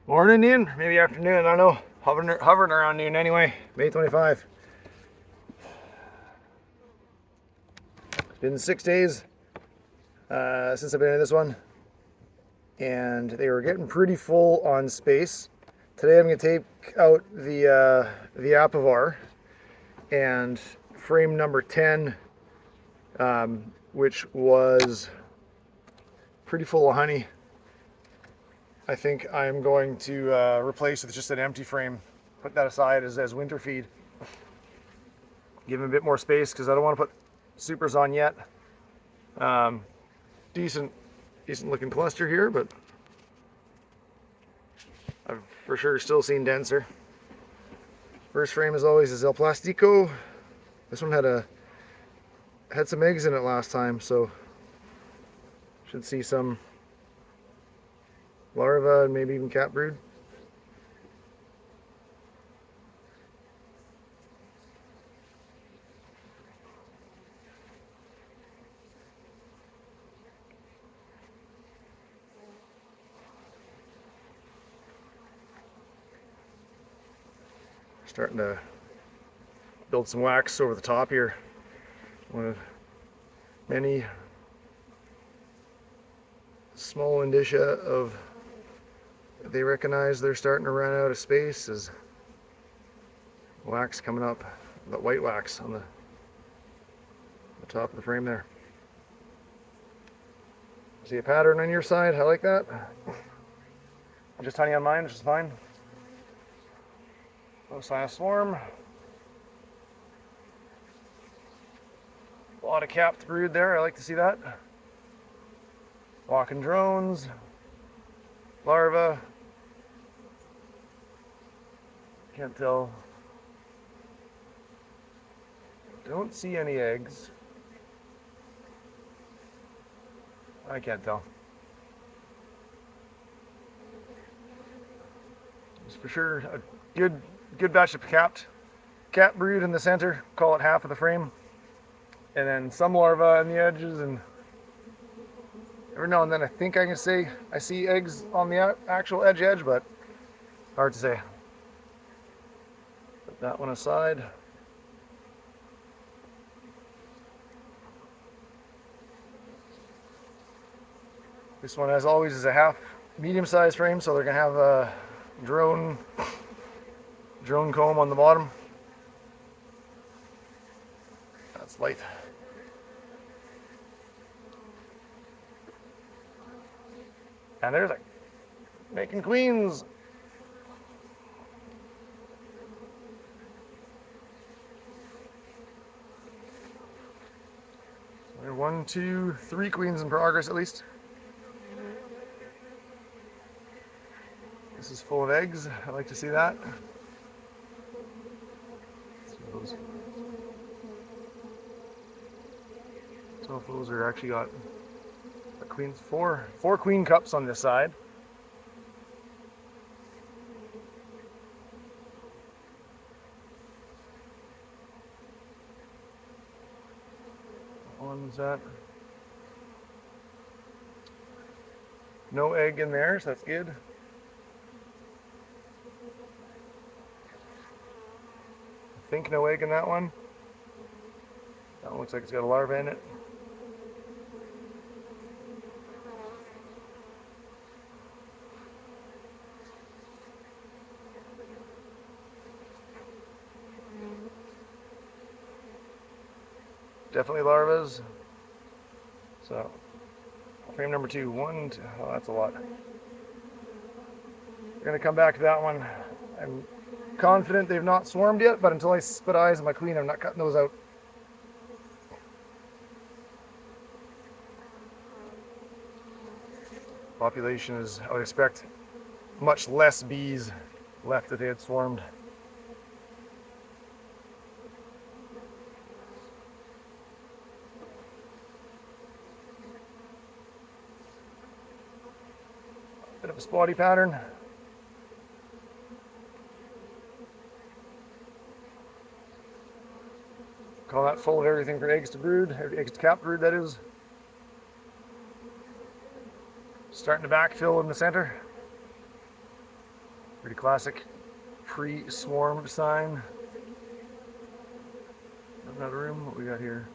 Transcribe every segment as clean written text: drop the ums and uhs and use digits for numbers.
Morning noon, maybe afternoon, I don't know. Hovering around noon anyway. May 25. It's been 6 days since I've been in this one, and they were getting pretty full on space. Today I'm going to take out the Apivar and frame number 10, which was pretty full of honey. I think I'm going to replace with just an empty frame. Put that aside as winter feed. Give him a bit more space because I don't want to put supers on yet. Decent looking cluster here, but I've for sure still seen denser. First frame as always is El Plastico. This one had some eggs in it last time, so should see some larvae and maybe even cat brood. Starting to build some wax over the top here. One of many small indicia of they recognize they're starting to run out of space is wax coming up, the white wax on the top of the frame there. See a pattern on your side? I like that. Just honey on mine, which is fine. No sign of swarm. A lot of capped brood there, I like to see that. Walking drones, larvae. Can't tell. Don't see any eggs. I can't tell. It's for sure a good batch of cat brood in the center. Call it half of the frame, and then some larvae on the edges. And every now and then, I think I can say I see eggs on the actual edge, but hard to say. Put that one aside. This one, as always, is a half medium-sized frame, so they're gonna have a drone comb on the bottom. That's light. And there's a making queens. So there are 1, 2, 3 queens in progress at least. This is full of eggs. I like to see that. So if those are actually got a queens, four queen cups on this side. One's that. No egg in there, so that's good. I think no egg in that one. That one looks like it's got a larva in it. Definitely larvas. So, frame number 2, 1, 2, oh, that's a lot. We're gonna come back to that one. I'm confident they've not swarmed yet, but until I spit eyes on my queen, I'm not cutting those out. Population is, I would expect, much less bees left if they had swarmed. Bit of a spotty pattern. Call that full of everything from eggs to brood, eggs to cap brood, that is. Starting to backfill in the center. Pretty classic pre-swarm sign. Another room. What we got here?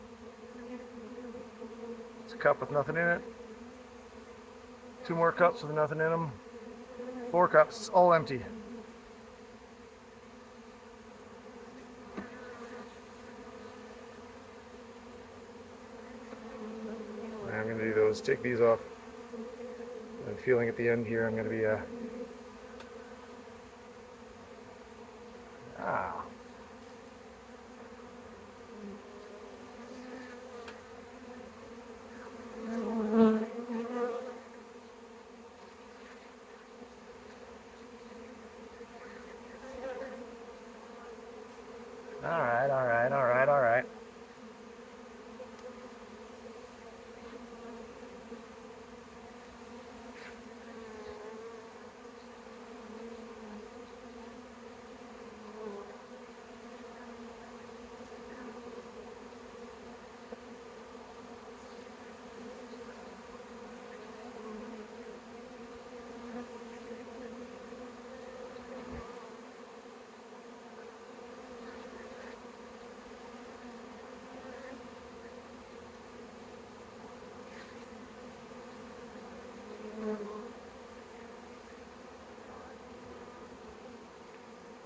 It's a cup with nothing in it. 2 more cups with nothing in them. 4 cups, all empty. I'm going to do those, take these off. I'm feeling at the end here I'm going to be all right.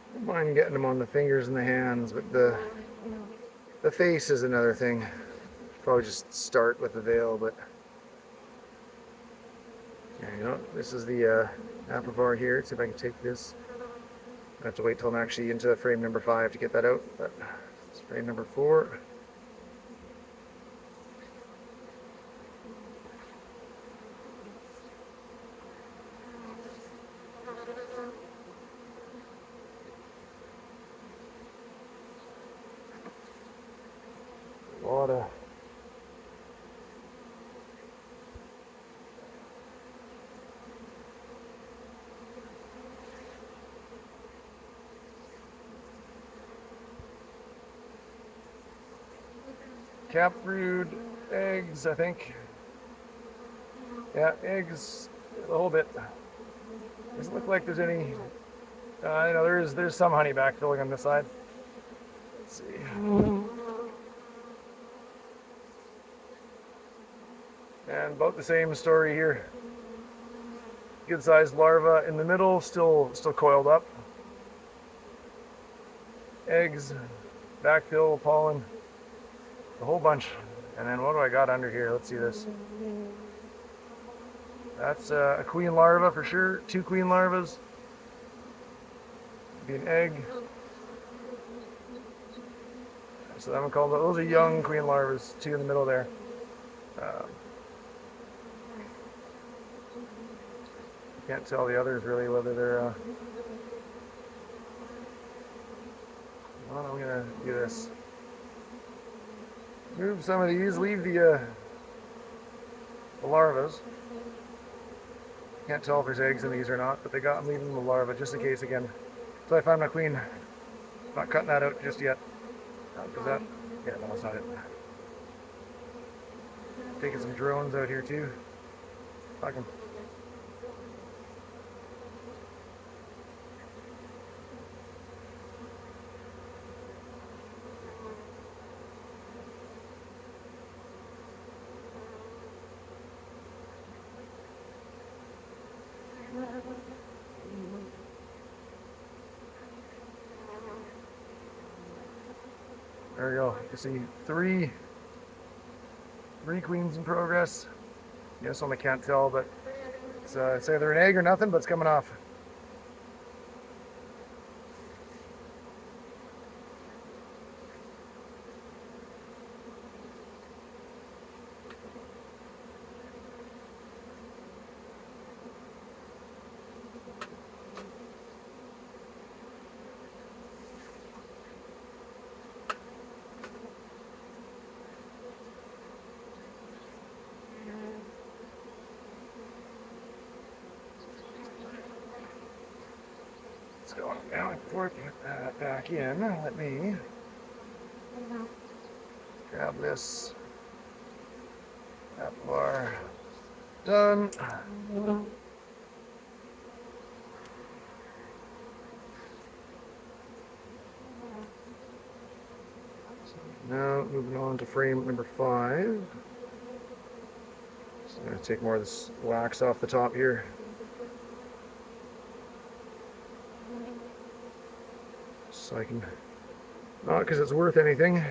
I don't mind getting them on the fingers and the hands, but the face is another thing. Probably just start with the veil, but yeah, you know, this is the Apivar here. Let's see if I can take this. I have to wait till I'm actually into frame number 5 to get that out, but it's frame number 4. A lot of cap brood eggs, I think. Yeah, eggs, a whole bit. Doesn't look like there's any. You know, there's some honey backfilling on this side. Let's see. And about the same story here. Good sized larva in the middle, still coiled up. Eggs, backfill, pollen, a whole bunch. And then what do I got under here? Let's see this. That's a queen larva for sure. 2 queen larvas. Be an egg. So that one called, those are young queen larvas, 2 in the middle there. Can't tell the others really whether they're. Well, I'm gonna do this. Move some of these. Leave the larvas. Can't tell if there's eggs in these or not, but they got them leaving the larva just in case again. So I found my queen. Not cutting that out just yet. Is that? Yeah, no, that's not it. Taking some drones out here too. Fuck 'em. There we go. You see 3 queens in progress. This one I can't tell, but it's either an egg or nothing, but it's coming off. So now before I put that back in, let me grab this Apivar. Done. Now moving on to frame number 5. So I'm going to take more of this wax off the top here. So I can, not because it's worth anything,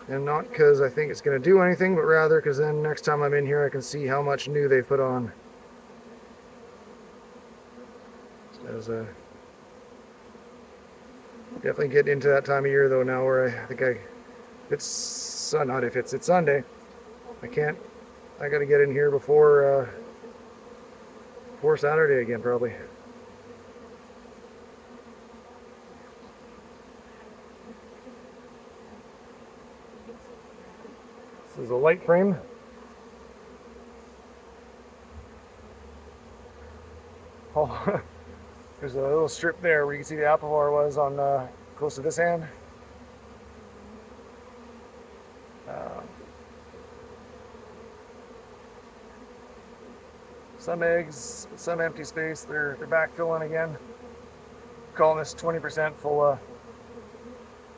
and not because I think it's going to do anything, but rather because then next time I'm in here I can see how much new they've put on. As definitely getting into that time of year though now where I think it's Sunday. I got to get in here before Saturday again probably. This is a light frame. Oh, there's a little strip there where you can see the apple bar was on close to this hand. Some eggs, some empty space. They're backfilling again. Calling this 20% full of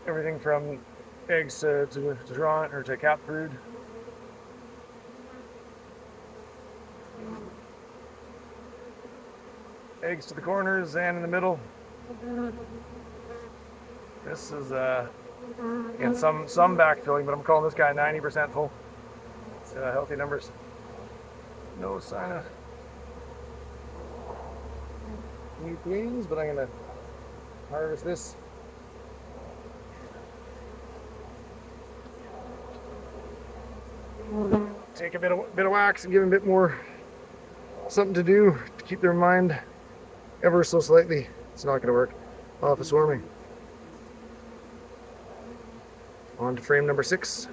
everything from eggs to drawn or to cap brood. Eggs to the corners and in the middle. This is again some backfilling, but I'm calling this guy 90% full. It's healthy numbers. No sign of new queens, but I'm gonna harvest this. Take a bit of wax and give them a bit more something to do to keep their mind ever so slightly. It's not going to work. Off of swarming. On to frame number 6.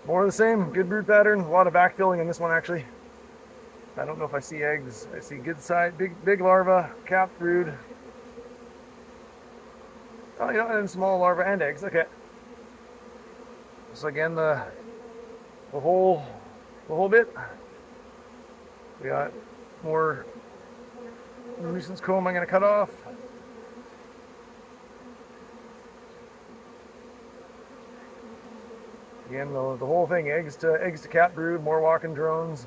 More of the same, good brood pattern, a lot of backfilling in this one actually. I don't know if I see eggs. I see good size, big larva, capped brood. Oh, you know, and small larva and eggs. Okay. So again, the whole bit. We got more nuisance comb I'm going to cut off. Again, the whole thing, eggs to cat brood, more walking drones.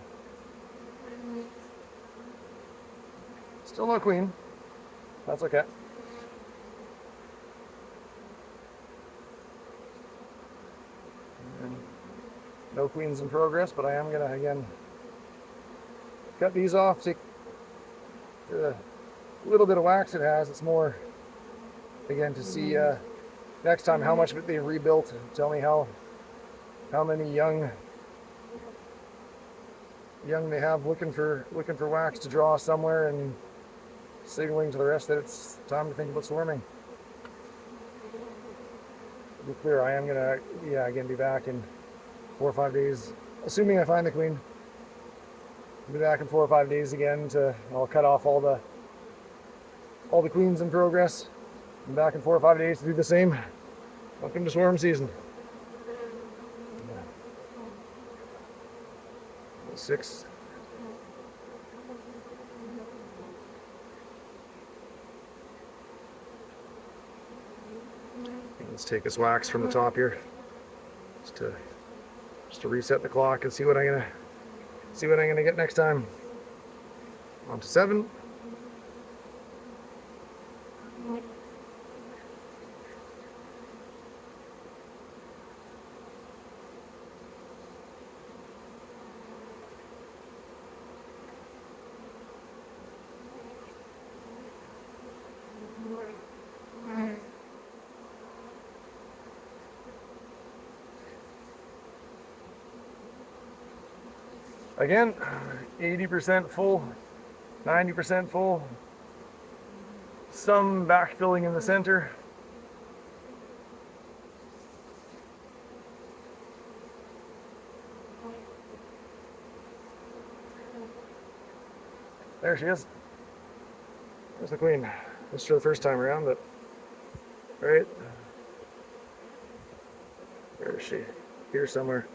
Still no queen. That's okay. And no queens in progress, but I am gonna again cut these off. Take the little bit of wax it has. It's more again to see next time how much of it they rebuilt. Tell me how many young they have looking for wax to draw somewhere and signaling to the rest that it's time to think about swarming. To be clear, I am gonna again be back in 4 or 5 days, assuming I find the queen. I'll be back in 4 or 5 days again I'll cut off all the queens in progress. I'm back in 4 or 5 days to do the same. Welcome to swarm season. 6. Let's take this wax from the top here, just to reset the clock and see what I'm gonna get next time. On to 7. Again, 80% full, 90% full. Some backfilling in the center. There she is. There's the queen. Missed her the first time around, but Right? Where is she? Here somewhere.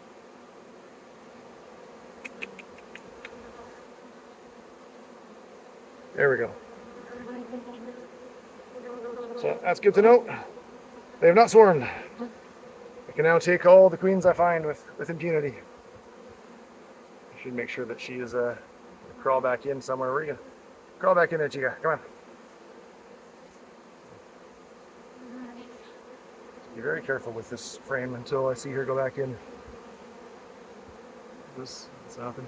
There we go. So that's good to know. They have not swarmed. I can now take all the queens I find with impunity. I should make sure that she is crawl back in somewhere. Where are you going? Crawl back in there, Chica. Come on. Be very careful with this frame until I see her go back in. What's happening?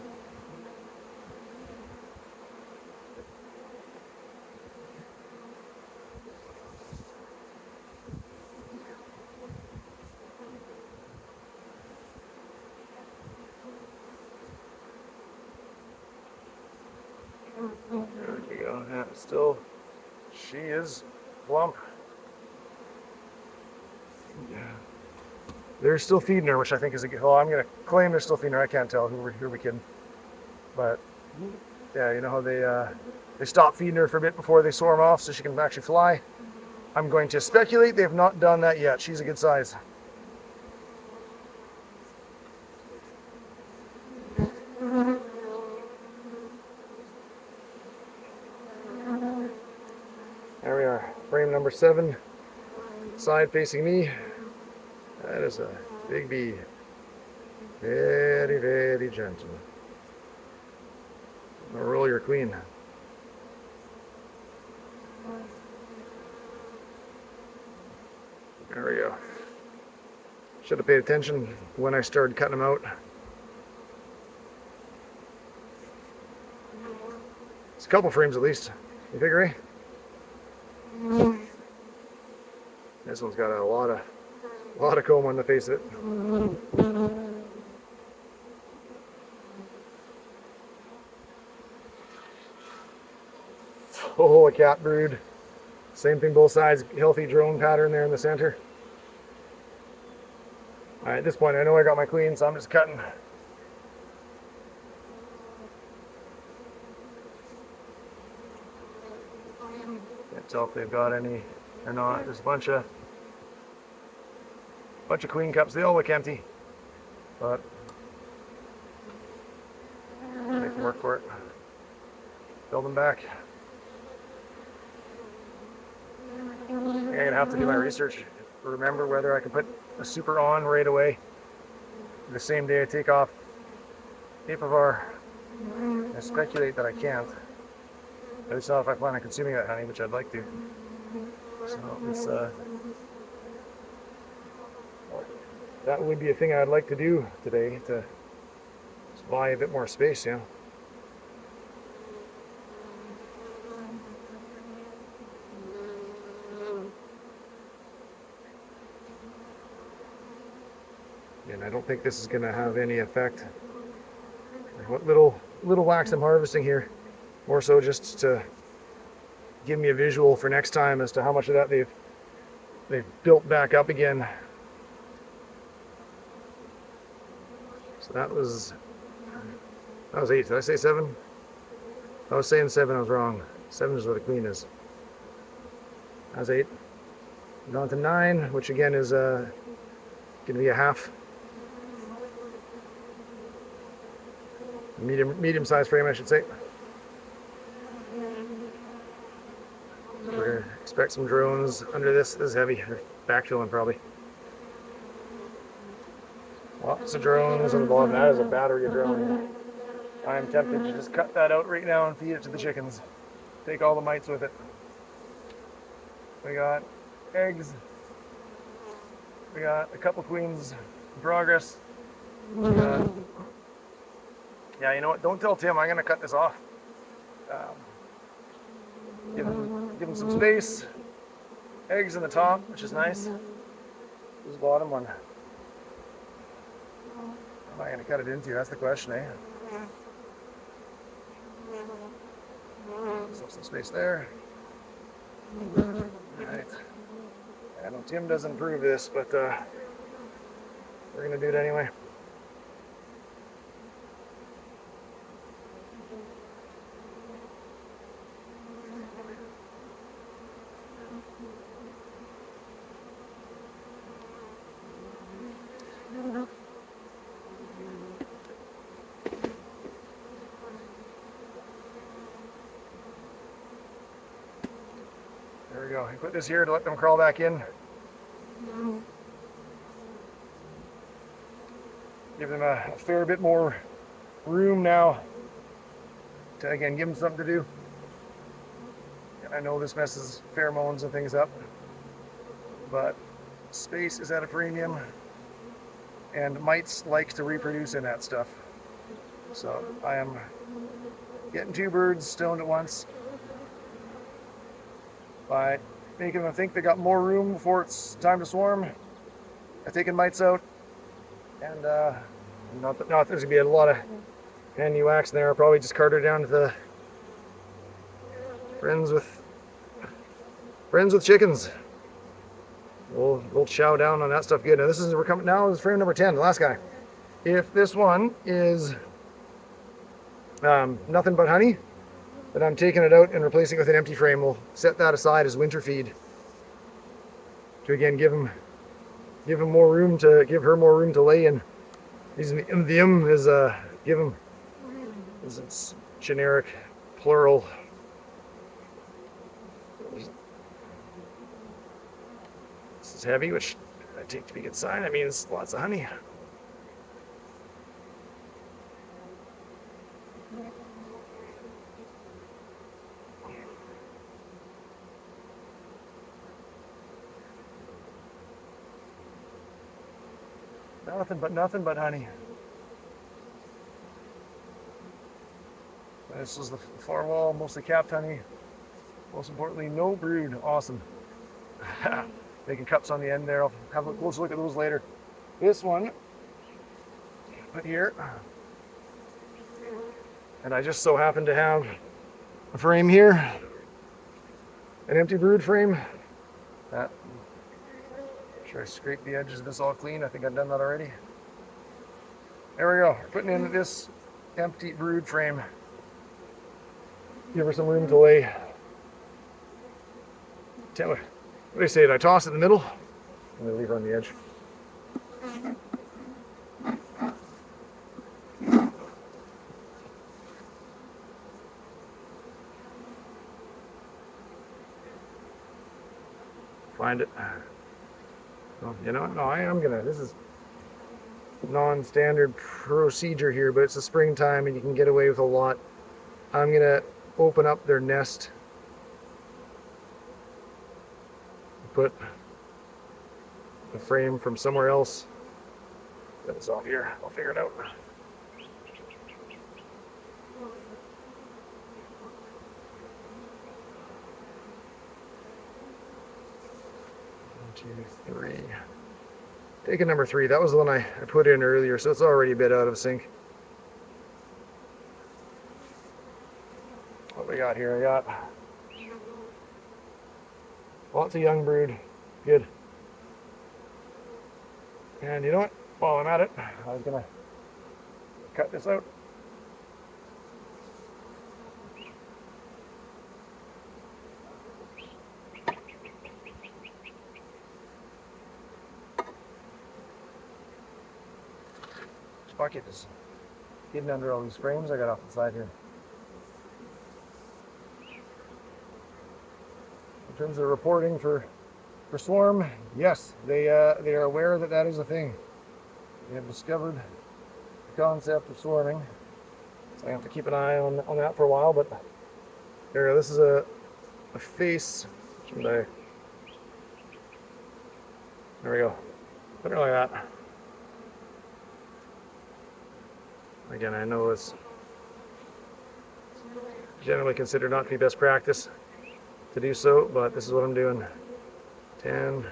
There we go. Yeah, still, she is plump. Yeah. They're still feeding her, which I think is a good. Well, I'm going to claim they're still feeding her. I can't tell. Who are we kidding? But yeah, you know how they stop feeding her for a bit before they swarm off so she can actually fly. I'm going to speculate they've not done that yet. She's a good size. There we are. Frame number 7. Side facing me. That is a big bee. Very, very gentle. I'll roll your queen. There we go. Should have paid attention when I started cutting them out. It's a couple frames at least. You figure, eh? This one's got a lot of comb on the face of it. Oh, a cat brood. Same thing both sides. Healthy drone pattern there in the center. Alright, at this point I know I got my queen, so I'm just cutting. Can't tell if they've got any or not. There's a bunch of queen cups. They all look empty, but they can work for it. Build them back. I'm gonna have to do my research. Remember whether I can put a super on right away the same day I take off Apivar. I speculate that I can't. At least not if I plan on consuming that honey, which I'd like to. So it's that would be a thing I'd like to do today to buy a bit more space, yeah. And I don't think this is going to have any effect. What little wax I'm harvesting here, more so just to give me a visual for next time as to how much of that they've built back up again. So that was 8. Did I say 7? I was saying 7. I was wrong. 7 is where the queen is. That was 8. Gone to 9, which again is going to be a half. Medium-sized frame, I should say. We're going to expect some drones under this. This is heavy. They're backfilling probably. Lots of drones on the bottom. That is a battery of drones. I'm tempted to just cut that out right now and feed it to the chickens. Take all the mites with it. We got eggs. We got a couple queens in progress. Yeah, you know what? Don't tell Tim. I'm going to cut this off. Give him some space. Eggs in the top, which is nice. This bottom one. What am I going to cut it into? That's the question, eh? So some space there. Alright. I know Tim doesn't approve this, but we're going to do it anyway. we go. I put this here to let them crawl back in. Give them a fair bit more room now to, again, give them something to do. And I know this messes pheromones and things up, but space is at a premium, and mites like to reproduce in that stuff. So I am getting 2 birds stoned at once by making them think they got more room before it's time to swarm. I've taken mites out, and not that there's gonna be a lot of handy wax in there. I'll probably just cart her down to the friends with chickens. We'll chow down on that stuff good. Now we're coming now. This is frame number 10, the last guy. If this one is nothing but honey, then I'm taking it out and replacing it with an empty frame. We'll set that aside as winter feed to again give him more room to give her more room to lay in. The is give him is its generic plural. This is heavy, which I take to be a good sign. That means lots of honey. Nothing but honey. This is the far wall, mostly capped honey. Most importantly, no brood. Awesome. Making cups on the end there. I'll have a closer look at those later. This one, put here. And I just so happen to have a frame here, an empty brood frame. That, sure I scrape the edges of this all clean. I think I've done that already. There we go. We're putting in this empty brood frame. Give her some room to lay. What do they say? Did I toss it in the middle? I'm going to leave her on the edge. Find it. Well, you know, no, I am gonna. This is non-standard procedure here, but it's the springtime and you can get away with a lot. I'm gonna open up their nest. Put the frame from somewhere else. Get this off here. I'll figure it out. 1, 2, 3. Taking number 3. That was the one I put in earlier, so it's already a bit out of sync. What we got here? I got lots of young brood. Good. And you know what? While I'm at it, I was gonna cut this out. Bucket is hidden under all these frames I got off the side here. In terms of reporting for swarm, yes, they are aware that that is a thing. They have discovered the concept of swarming, so I have to keep an eye on that for a while. But there, this is a face. There we go. Put it like that. Again, I know it's generally considered not to be best practice to do so, but this is what I'm doing. 10,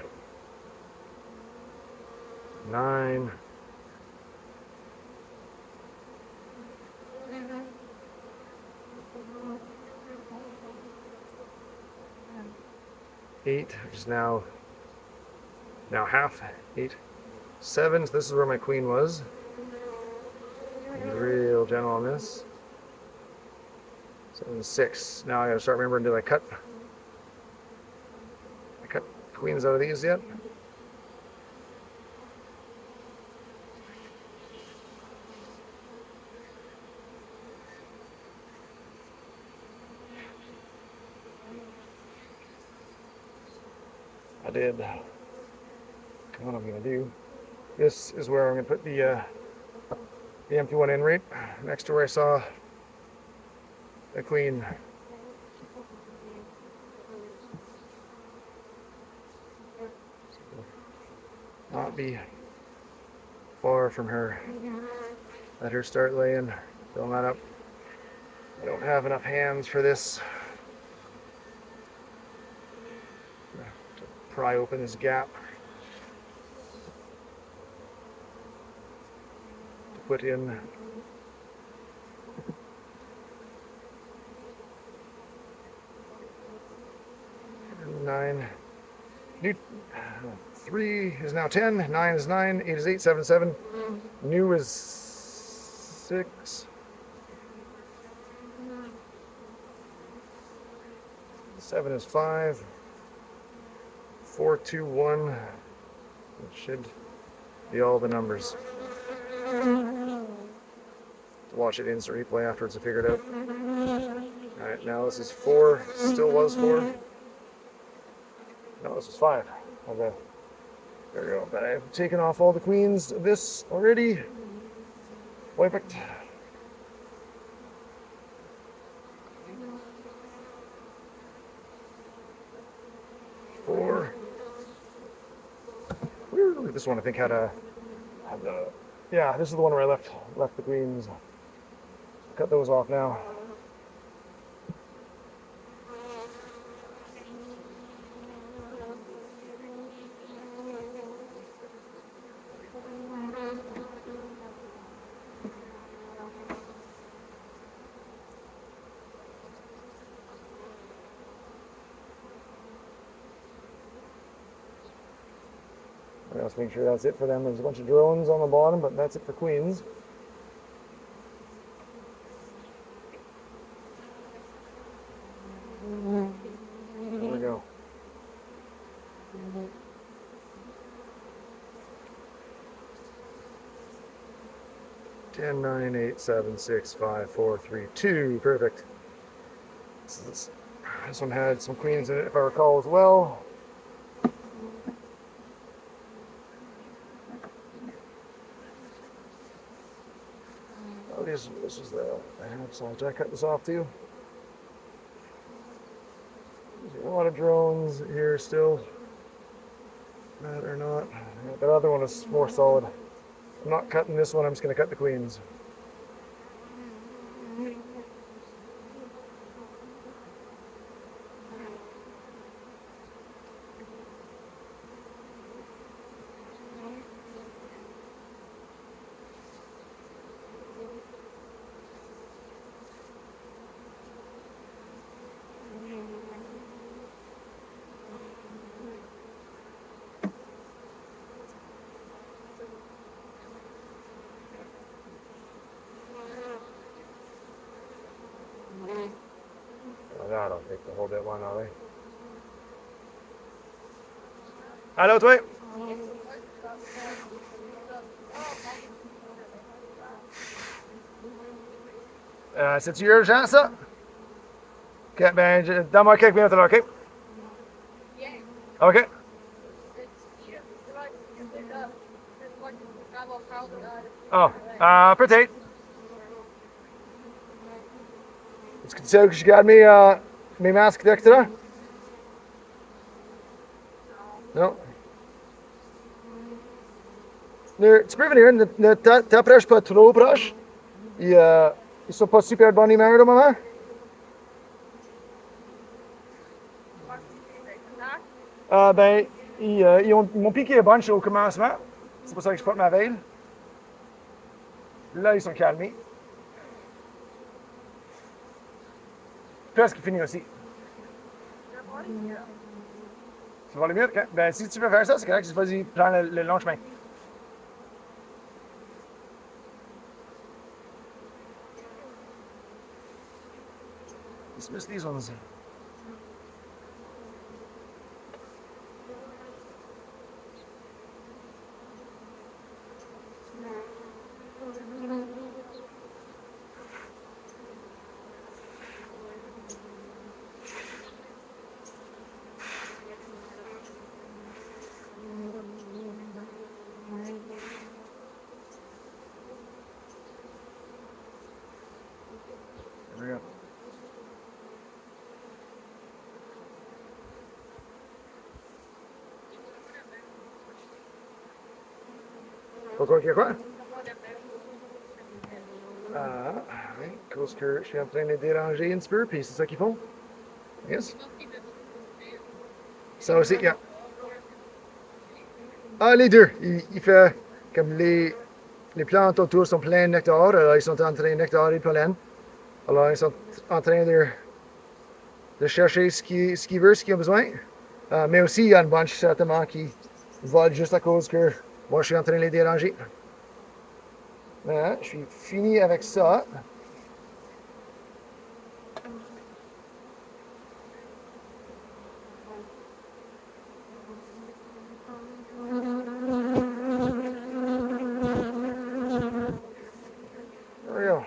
9, 8, which is now half 8, 7. So this is where my queen was. Real gentle on this. 7, 6. Now I gotta start remembering, did I cut queens out of these yet? I did. What I'm gonna do. This is where I'm gonna put the empty one in right next to where I saw the queen. Not be far from her. Let her start laying. Fill that up. I don't have enough hands for this. Pry open this gap to put in nine. New 3 is now 10, 9 is 9, 8 is 8, 7 is 7. New is 6. 7 is 5. 4, 2, 1. It should be all the numbers. Watch it instant replay afterwards to figure it out. Alright, now this is 4. Still was 4. No, this is 5. Okay. There we go. But I've taken off all the queens of this already. Perfect. Four. This one I think had a. Yeah, this is the one where I left the queens. Cut those off now. Let's make sure that's it for them. There's a bunch of drones on the bottom, but that's it for queens. There we go. Ten, 9, 8, 7, 6, 5, 4, 3, 2. Perfect. This one had some queens in it, if I recall, as well. This is the so did I cut this off too? There's a lot of drones here still. That or not. That other one is more solid. I'm not cutting this one, I'm just going to cut the queens. That'll take the whole bit one, are they? Allô, toi? C'est-tu urgent, ça? Ok, ben, donne-moi quelques minutes là, ok? Ok. Oh, peut-être. Est-ce que tu sais que je garde mes masques d'extra? Non. Tu peux venir, ne t'approche pas trop proche. Ils sont pas super de bonne humeur au moment. Ben, ils m'ont piqué un bunch au commencement. C'est pour ça que je porte ma veille. Là, ils sont calmés. Presque fini aussi. Ça va aller mieux? Ben, si tu veux faire ça, c'est correct. Vas-y, prends le long chemin. Dismiss these ones. Pourquoi qu'il y a quoi? Ah, oui, cause que je suis en train de les déranger un petit peu, puis c'est ça qu'ils font. Yes. Ça aussi, yeah. Ah, les deux. Il fait comme les plantes autour sont pleines de nectar, alors ils sont en train de nectarer le pollen. Alors ils sont en train de chercher ce qu'ils veulent, ce qu'ils ont besoin. Mais aussi, il y a une bunch certainement qui volent juste à cause que moi je suis en train de les déranger. Voilà, je suis fini avec ça. There we go.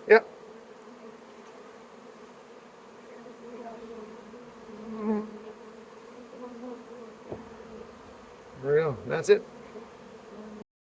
Yep. There we go. That's it.